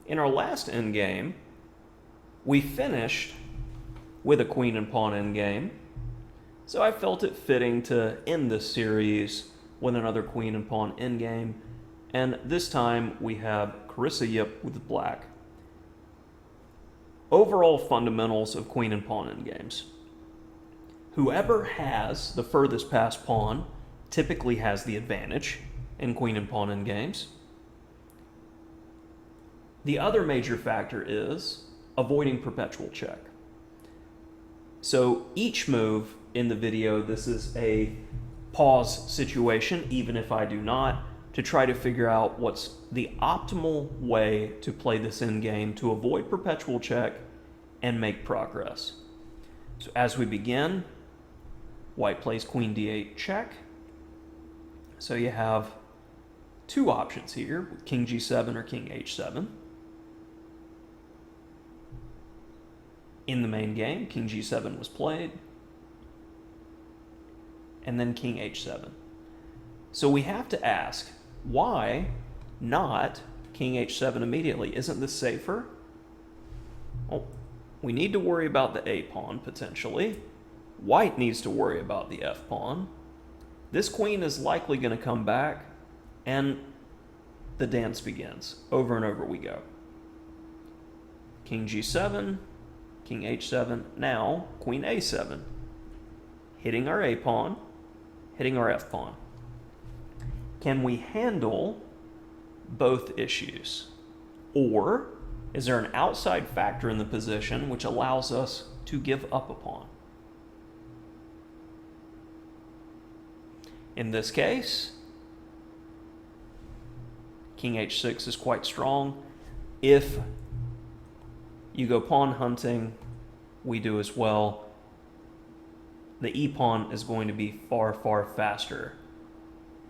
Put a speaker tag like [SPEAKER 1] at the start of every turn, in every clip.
[SPEAKER 1] In our last endgame, we finished with a queen and pawn endgame, so I felt it fitting to end this series with another queen and pawn endgame, and this time we have Carissa Yip with black. Overall fundamentals of queen and pawn endgames. Whoever has the furthest past pawn typically has the advantage in queen and pawn endgames. The other major factor is avoiding perpetual check. So each move in the video, this is a pause situation, even if I do not, to try to figure out what's the optimal way to play this endgame to avoid perpetual check and make progress. So as we begin, white plays queen d8 check. So you have two options here, king g7 or king h7. In the main game, king g7 was played, and then king h7. So we have to ask, why not king h7 immediately? Isn't this safer? Well, we need to worry about the a pawn potentially. White needs to worry about the f pawn. This queen is likely going to come back, and the dance begins. Over and over we go. King g7, king h7, now queen a7, hitting our a pawn, hitting our f pawn. Can we handle both issues? Or is there an outside factor in the position which allows us to give up a pawn? In this case, king h6 is quite strong. If you go pawn hunting, we do as well. The e-pawn is going to be far, far faster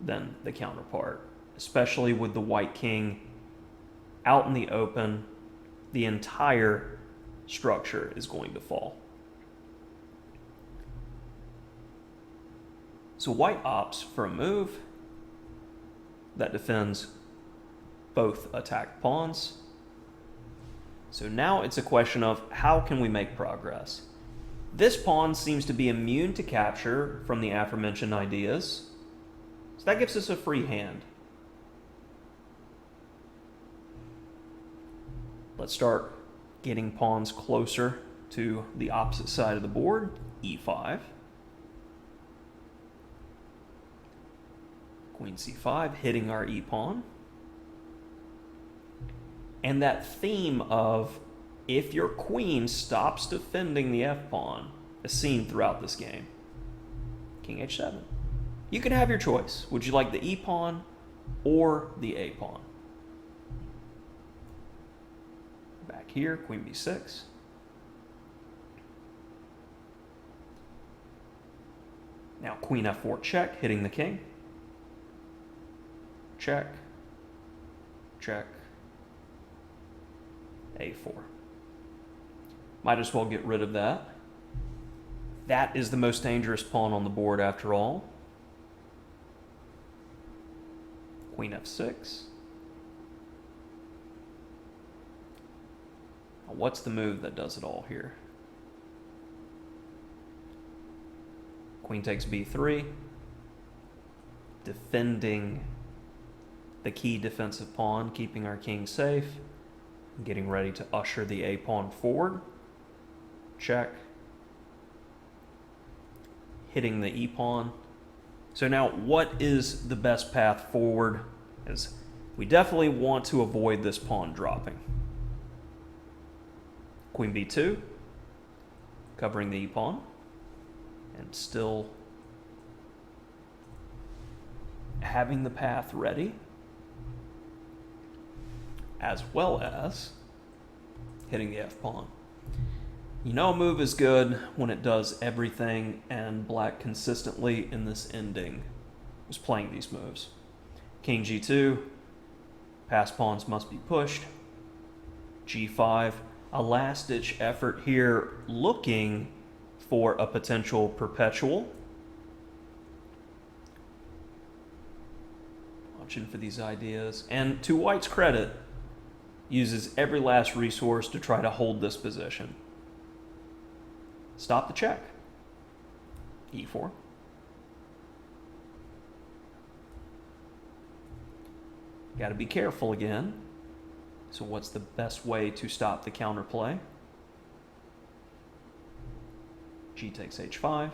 [SPEAKER 1] than the counterpart, especially with the white king out in the open. The entire structure is going to fall. So white opts for a move that defends both attacked pawns. So now it's a question of how can we make progress? This pawn seems to be immune to capture from the aforementioned ideas. So that gives us a free hand. Let's start getting pawns closer to the opposite side of the board. e5. Queen c5, hitting our e-pawn. And that theme of if your queen stops defending the f-pawn is seen throughout this game. King h7. You can have your choice. Would you like the e-pawn or the a-pawn? Back here, queen b6. Now queen f4 check, hitting the king. Check, check, a4. Might as well get rid of that. That is the most dangerous pawn on the board after all. Queen f6. Now what's the move that does it all here? Queen takes b3, defending the key defensive pawn, keeping our king safe, getting ready to usher the a-pawn forward. Check. Hitting the e-pawn. So now what is the best path forward? Is we definitely want to avoid this pawn dropping. Queen b2, covering the e-pawn, and still having the path ready, as well as hitting the f-pawn. You know a move is good when it does everything, and black consistently in this ending was playing these moves. King g2, pass pawns must be pushed. g5, a last-ditch effort here looking for a potential perpetual. Watching for these ideas. And to white's credit, uses every last resource to try to hold this position. Stop the check. E4. Got to be careful again. So what's the best way to stop the counterplay? G takes H5.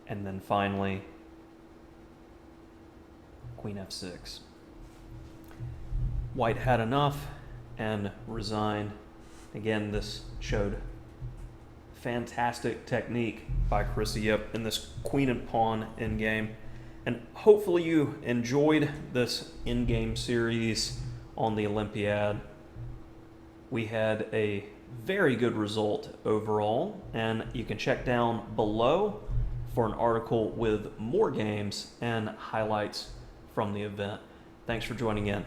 [SPEAKER 1] And then finally, Queen F6. White had enough and resigned. Again, this showed fantastic technique by Carissa Yip in this queen and pawn endgame. And hopefully you enjoyed this endgame series on the Olympiad. We had a very good result overall, and you can check down below for an article with more games and highlights from the event. Thanks for joining in.